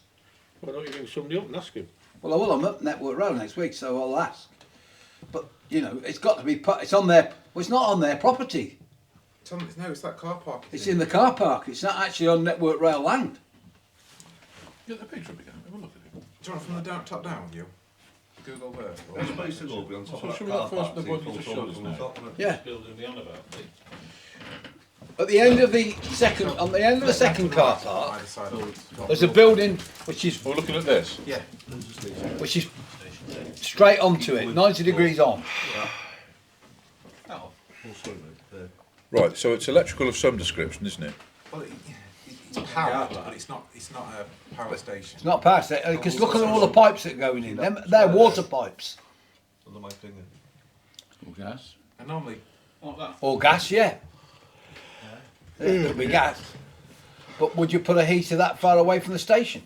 Why don't you ring somebody up and ask him? Well, I will. I'm up Network Road next week, so I'll ask. But it's got to be. It's on their. Well, it's not on their property. It's that car park. It's in the car park. It's not actually on Network Rail land. Get the picture up again. Have a look at it. Do you want it from the top down view? Google Earth. There's space to go be on top So of should that we car not first park. the see body full to front show us from the now? top, innit? Yeah. Building the on about. At the end of the second car park, Either side of it. there's a building which is We're looking at this. Yeah. straight onto it, 90 degrees on. Right, so it's electrical of some description, isn't it? Well, it's powered, but it's not a power station. It's not past it because look at all the pipes that are going in. They're water pipes Under my finger. Gas. And normally, or gas, yeah. It'll be gas. But would you put a heater that far away from the station?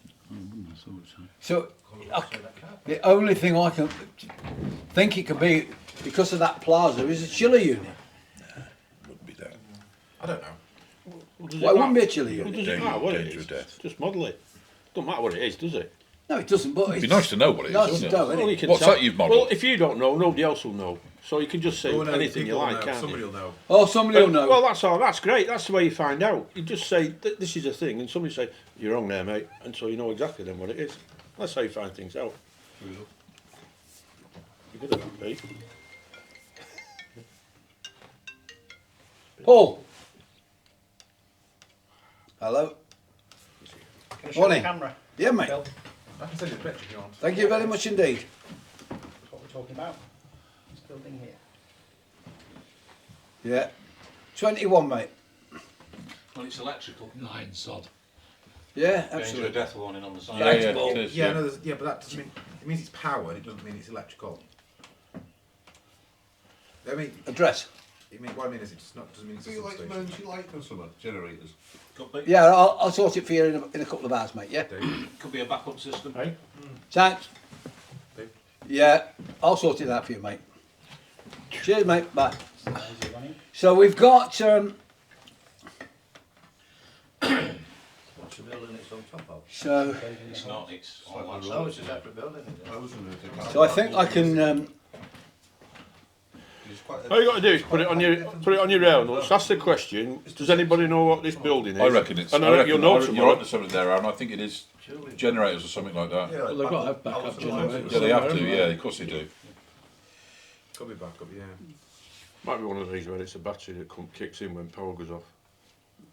So the only thing I can think it could be because of that plaza is a chiller unit. Wouldn't be that. I don't know. Well, it wouldn't be a chiller Well, unit. does it matter what it Danger is? of death. Just model it. Don't matter what it is, does it? No, it doesn't. But It'd be nice to know what it is, nice wouldn't to it? know, Well, innit? you can What's tell. that you've modelled? Well, if you don't know, nobody else will know. So you can just say anything you like, can't Somebody you? will know. Oh, somebody will know. Well, that's all. That's great. That's the way you find out. You just say this is a thing, and somebody say you're wrong there, mate, and so you know exactly then what it is. That's how you find things out. You're good at that, Pete. Paul. Hello. Can I show Morning. the camera? Yeah, mate. Phil, I can send you a picture if you want. Thank you very much indeed. that's what we're talking about. This building here. Yeah. 21, mate. Well, it's electrical. Nine sod. Yeah, Danger of absolutely. death warning on the side. Yeah, it is. Yeah, no, but that doesn't mean it means it's powered. It doesn't mean it's electrical. I mean, Address. what I mean is it doesn't mean it's a Do you like substation. emergency light or something? Generators. Could be. Yeah, I'll sort it for you in a couple of hours, mate. Yeah. Could be a backup system. Hey? Thanks. Okay. Yeah, I'll sort it out for you, mate. Cheers, mate. Bye. So we've got. What's the building it's on top of? So It's not. It's on one Oh, side. it's a separate building, is it? I was under the car I think I can. It's quite All you got to do is put it on your rail notes. Ask the question. Does anybody know what this building is? I reckon it's. And I reckon you'll know you're tomorrow. onto something there, Aaron. I think it is generators or something like that. Yeah, Well, they've got to have backup generators. Yeah, they have to. Yeah, of course they do. Could be back up, yeah. Might be one of these where it's a battery that kicks in when power goes off.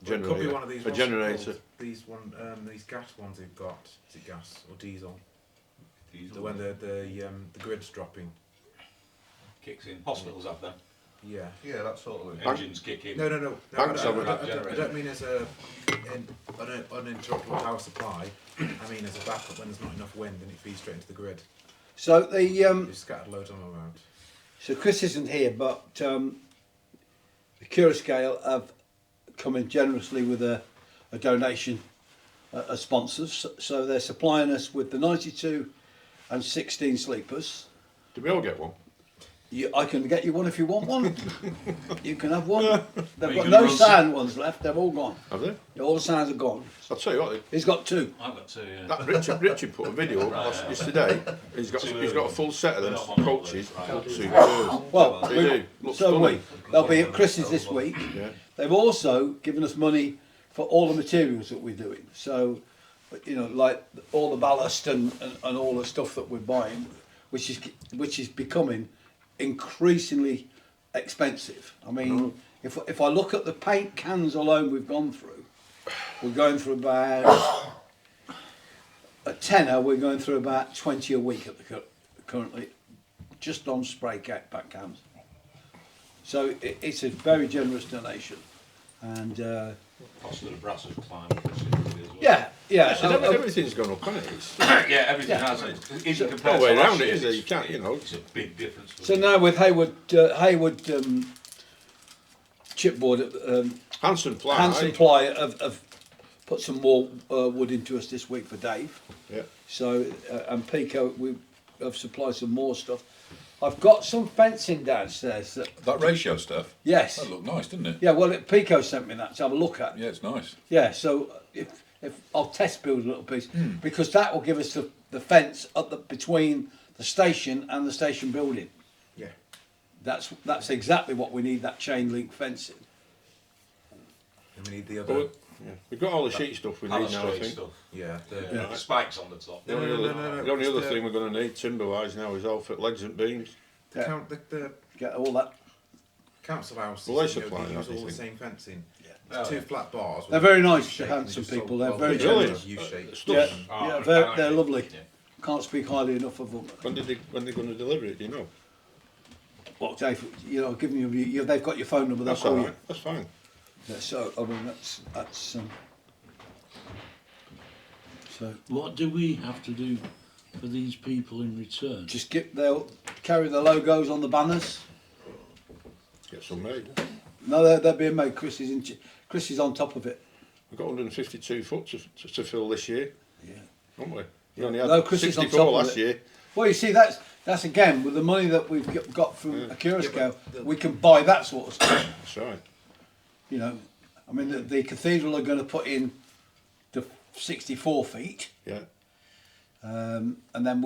Well, it could be one of these. A generator. These gas ones they've got. Is it gas or diesel? Diesel. When the grid's dropping. Kicks in. Hospitals have them. Yeah. Yeah, that sort of thing. Engines kick in. No. Banks I have don't mean as an uninterruptible power supply. I mean as a backup when there's not enough wind and it feeds straight into the grid. So the You've scattered loads of them around. so Chris isn't here, but the Curascale have come in generously with a donation as sponsors. So they're supplying us with the 92 and 16 sleepers. Did we all get one? I can get you one if you want one. You can have one. They've got you no gonna sand ones left. They've all gone. Have they? Yeah, all the sands are gone. I'll tell you what. He's got two. I've got two, yeah. That Richard put a video up yesterday. He's got a full set of them coaches. Superb. Well, They do. Looks so stunning. they'll be at Chris's this week. Yeah. They've also given us money for all the materials that we're doing. So, you know, like all the ballast and all the stuff that we're buying, which is becoming increasingly expensive. I mean, if I look at the paint cans alone we've gone through, we're going through about a tenner. We're going through about 20 a week at the currently, just on spray back cans. So it's a very generous donation, and Cost of the brass has climbed considerably as well. yeah. Everything's gone up, hasn't it? Yeah, everything has. It isn't No compared way to last around it, year, is there? it's- You can't, you know. It's a big difference. So now with Hayward chipboard, Hanson Ply. Hanson Ply have put some more wood into us this week for Dave. Yeah. So and Pico, we have supplied some more stuff. I've got some fencing downstairs. That ratio stuff. Yes. That looked nice, didn't it? Yeah. Well, Pico sent me that to have a look at. Yeah, it's nice. Yeah. So if I'll test build a little piece because that will give us the fence between the station and the station building. Yeah. That's exactly what we need. That chain link fencing. And we need the other. Yeah. We've got all the sheet stuff we need now, I Balustrade think. stuff. Yeah. The spikes on the top. The only other thing we're going to need timber-wise now is all for legs and beams. Yeah. The Get all that. council houses. Well, they you know, supply they that, use I all the think. same fencing. Yeah. There's two flat bars. They're very nice, the Hanson people. They're very generous. U-shaped. Yeah, Oh, yeah, mechanical. they're lovely. Yeah. Can't speak highly enough of them. When they're going to deliver it, do you know? Well, Dave, you know, giving you, they've got your phone number. They'll That's call all you. right. That's fine. Yeah, so I mean, that's. So What do we have to do for these people in return? just they'll carry the logos on the banners. Get some made. No, they're being made. Chris is on top of it. We've got 152 foot to fill this year, Yeah. haven't we? We only had No, Chris is on 64 top of last it. year. Well, you see, that's again with the money that we've got from Acura Scale, we can buy that sort of stuff. That's right. You know, I mean, the cathedral are going to put in the 64 feet. Yeah. And then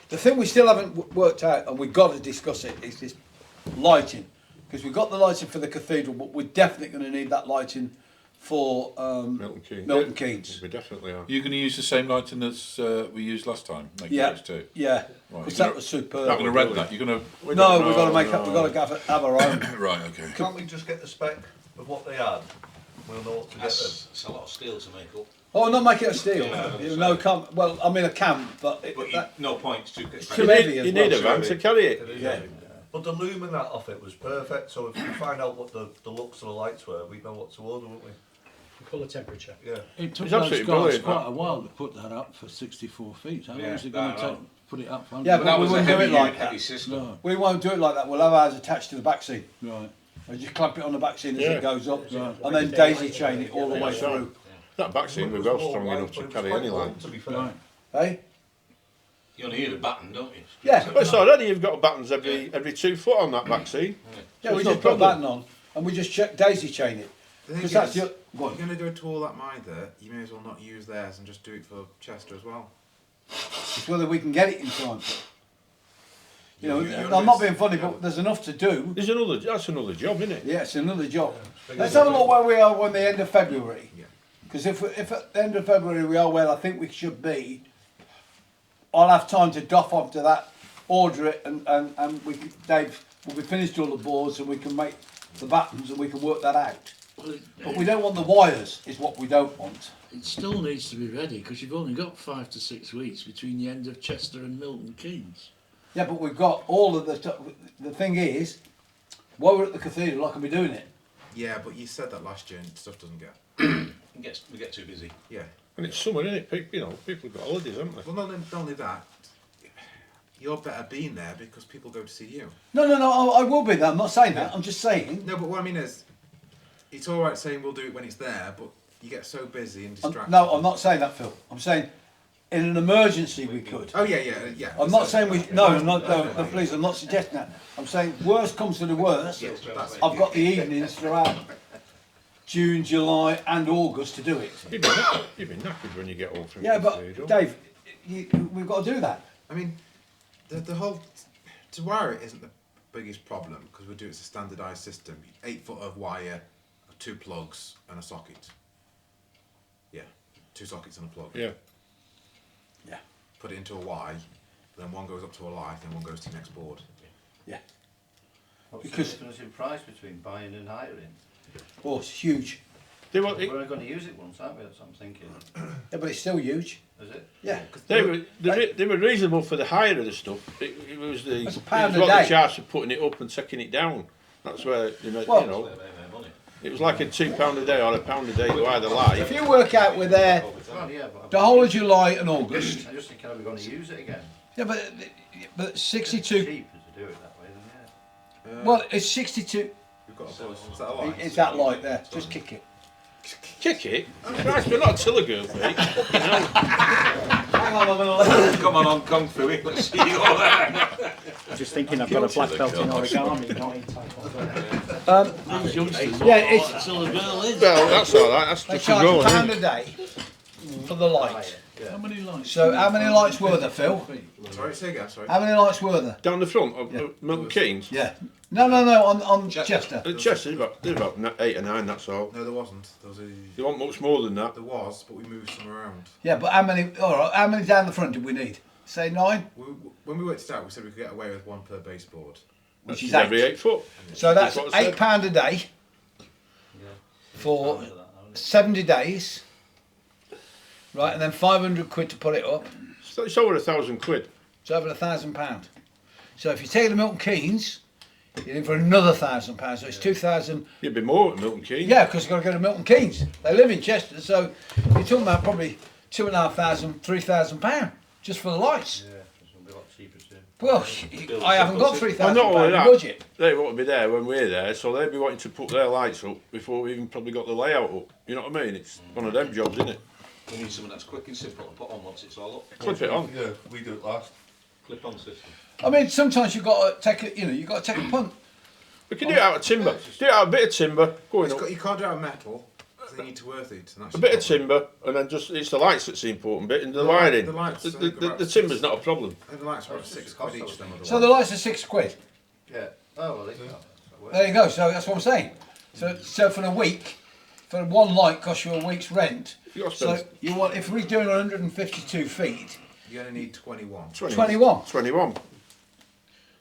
the thing we still haven't worked out, and we've got to discuss it, is this lighting. Because we've got the lighting for the cathedral, but we're definitely going to need that lighting for Milton Keynes. Milton Keynes. We definitely are. You're going to use the same lighting as we used last time? Make Yeah, those too? yeah. Right, Because you're that was superb. not going to rent that? You're going to... No, we've got to make up. We've got to have our own. Right, okay. Can't we just get the spec of what they had? We'll know what to get them. It's a lot of steel to make up. Oh, not make it of steel. Yeah, No, can't. Well, I mean a camp, but, But no point to too heavy as You well. need a van to carry it. Yeah. But the loom and that off it was perfect, so if we find out what the looks of the lights were, we'd know what to order, wouldn't we? Colour temperature. Yeah. It took It's those absolutely guys brilliant, quite that. a while to put that up for 64 feet. How long Yeah, is it going I to know. take to put it up? Yeah, but we won't do it like heavy that. system. No, We won't do it like that. We'll have ours attached to the back seat. right. We just clamp it on the back seat as Yeah. it goes up, Right. and then daisy chain it all the way That's right. through. That back seam was well strong enough to carry any line. To be fair. Right. Hey? You only need a batten, don't you? Yeah. Well, it's already you've got buttons every 2 foot on that back seam. Yeah, we There's no just put a problem. batten on, and we just check daisy chain it. The thing Because is, that's the. if you're going to do a tour that Mitre, you may as well not use theirs and just do it for Chester as well. It's whether we can get it in time. You know, You're I'm not honest. being funny, but there's enough to do. That's another job, isn't it? Yeah, it's another job. Let's have a look where we are when the end of February. Yeah. Because if at the end of February we are where I think we should be, I'll have time to doff onto that order it, and we can, Dave will be finished all the boards, and we can make the buttons, and we can work that out. But we don't want the wires, is what we don't want. It still needs to be ready because you've only got 5 to 6 weeks between the end of Chester and Milton Keynes. Yeah, but we've got all of the stuff. The thing is, while we're at the cathedral, I can be doing it. Yeah, but you said that last year and stuff doesn't get. We get too busy. Yeah. And it's summer, isn't it? People have got holidays, haven't they? Well, not only that, you're better being there because people go to see you. No, I will be there. I'm not saying that. I'm just saying. No, but what I mean is, it's all right saying we'll do it when it's there, but you get so busy and distracted. No, I'm not saying that, Phil. I'm saying in an emergency we could. Oh yeah. I'm not saying we. No, please. I'm not suggesting that. I'm saying worst comes to the worst. I've got the evenings throughout June, July, and August to do it. You'd be knackered when you get home from Yeah, the but cathedral. Dave, we've got to do that. I mean, the whole to wire it isn't the biggest problem because we do it's a standardised system. 8 foot of wire, 2 plugs, and a socket. Yeah, 2 sockets and a plug. Yeah. Yeah. Put it into a Y, then one goes up to a light, then one goes to the next board. Yeah. What's Because- the difference in price between buying and hiring? Oh, it's huge. They were, We're only going to use it once, aren't we? That's what I'm thinking. Yeah, but it's still huge. Is it? Yeah. they were reasonable for the hire of the stuff. It was That's £1 a what day. they charged for putting it up and taking it down. That's where Well- it was like a £2 a day or £1 a day to either light. If you work out we're there Well, yeah, but the whole of July and August. I'm just thinking, are we going to use it again? Yeah, but It's 62. cheaper to do it that way than Well, it's 62. We've got a voice. Is that a light? It's that light there. Just kick it. Kick it? Christ, we're not a tiller girl, mate. Fucking hell. Hang on, I'm gonna. Come on, Kung Fu. Let's see you all there. I'm just thinking I've got a black belt in origami, not in taekwondo. These youngsters, Yeah, it's- what still a girl is. Well, that's all right. That's They just a charge goal, £1 isn't a it? day for the light. How many lights? So how many lights were there, Phil? Sorry, say again. Sorry. How many lights were there? Down the front of Milton Keynes. Yeah. No, on Chester. At Chester, there's about 8 or 9, that's all. No, there wasn't. There was a. They want much more than that. There was, but we moved some around. Yeah, but how many? All right, how many down the front did we need? Say 9, When we worked it out, we said we could get away with 1 per baseboard. which is Every 8. 8 foot. So that's what I said. £8 a day for 70 days. Right, and then 500 quid to put it up. So it's over £1,000. It's over £1,000. So if you take the Milton Keynes, you're in for another £1,000. So it's 2,000. You'd be more at Milton Keynes. Yeah, because you've got to go to Milton Keynes. They live in Chester, so you're talking about probably £2,500, £3,000 just for the lights. Yeah, it's going to be a lot cheaper too. Well, I haven't got Well, £3,000 not only in that, budget. they won't be there when we're there, so they'll be wanting to put their lights up before we even probably got the layout up. You know what I mean? It's one of them jobs, isn't it? We need something that's quick and simple to put on once it's all up. Clip it on. Yeah, we do it last. Clip on system. I mean, sometimes you've got to take a, you've got to take a punt. We can do it out of timber. Do it out of a bit of timber, going up. You can't do it out of metal. They need to earth it. And that's A bit of timber, and then just it's the lights that's the important bit, and the wiring. the lights, I think The about timber's not a problem. And the lights were £6 each of them. So the lights are £6. Yeah. Oh, well, there you go. There you go. So that's what I'm saying. So for a week, for one light costs you a week's rent. You got to So spend you want, if we're doing 152 feet, You're going to need 21. 21. 21.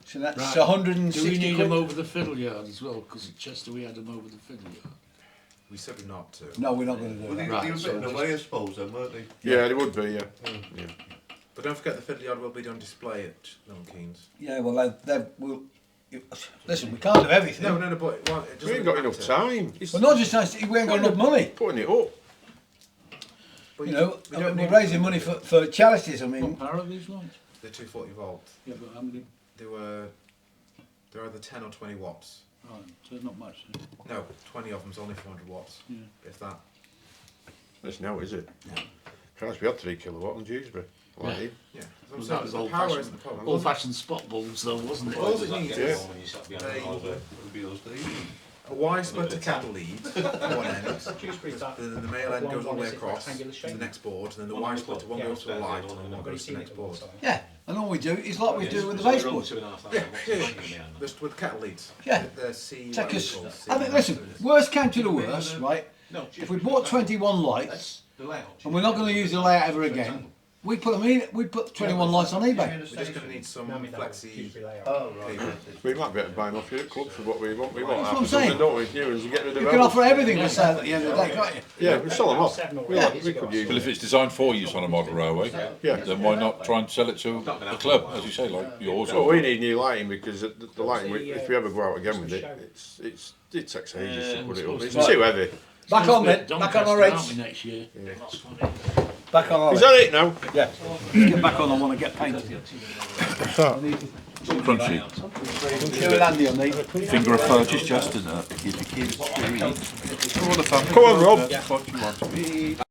So that's Right. 160 Do we need quid. them over the fiddle yard as well? Because at Chester we had them over the fiddle yard. We said we're not to. No, we're not going to do Well, they that. Right, were a bit so in the way, I suppose, then, weren't they? Yeah, they would be. Yeah. But don't forget the fiddle yard will be on display at Milton Keynes. Yeah, well, listen, we can't do everything. No, but well, it We doesn't ain't got matter. enough time. It's Well, not just nice, we ain't got enough money. putting it up. But You know, we don't we're need- raising money for charities. I mean, What power are these lights? They're 240 volt. Yeah, but how many? They're either 10 or 20 watts. Right, so there's not much. No, 20 of them's only 400 watts. Yeah. If that. That's now, is it? Christ, we had 3 kilowatt on Dewsbury. Like, Yeah. Yeah. Well, So that was the old power fashioned. isn't the problem. Old-fashioned spot bulbs, though, wasn't it? All it needs Yeah. is Would be us, Dave. a wire split to cattle lead at one end. Then the male end goes all the way across to the next board, and then the wire split to one goes to the light, and then one goes to the next board. yeah, and all we do is like we do with the baseboard. Just with cattle leads. Yeah. The C. Take what us. they call C- I mean, listen, worst came to the worst, right? If we bought 21 lights, and we're not going to use the layout ever again, We put them in. We put 21 lights on eBay. We're just going to need some flexi. We might be able to buy them off you at clubs for what we want. We want That's half what I'm a dozen, saying. don't we? You and get rid of You can offer everything for sale at the end of the day, can't you? Yeah, we sell them off. We could use Well, if it's designed for use on a model railway, Yeah. then why not try and sell it to a club, as you say, like yours? Well, Or we need new lighting because the lighting, if we ever go out again with it, it takes ages to put it up. It's too heavy. Back on it. Back on our rates. next year. Back on our Is rates. that it now? Yeah. Let's get back on. I want to get painted. crunchy. Andy on these. Finger of purchase just as a keep the kids. Come on, Rob. That's what you want to be.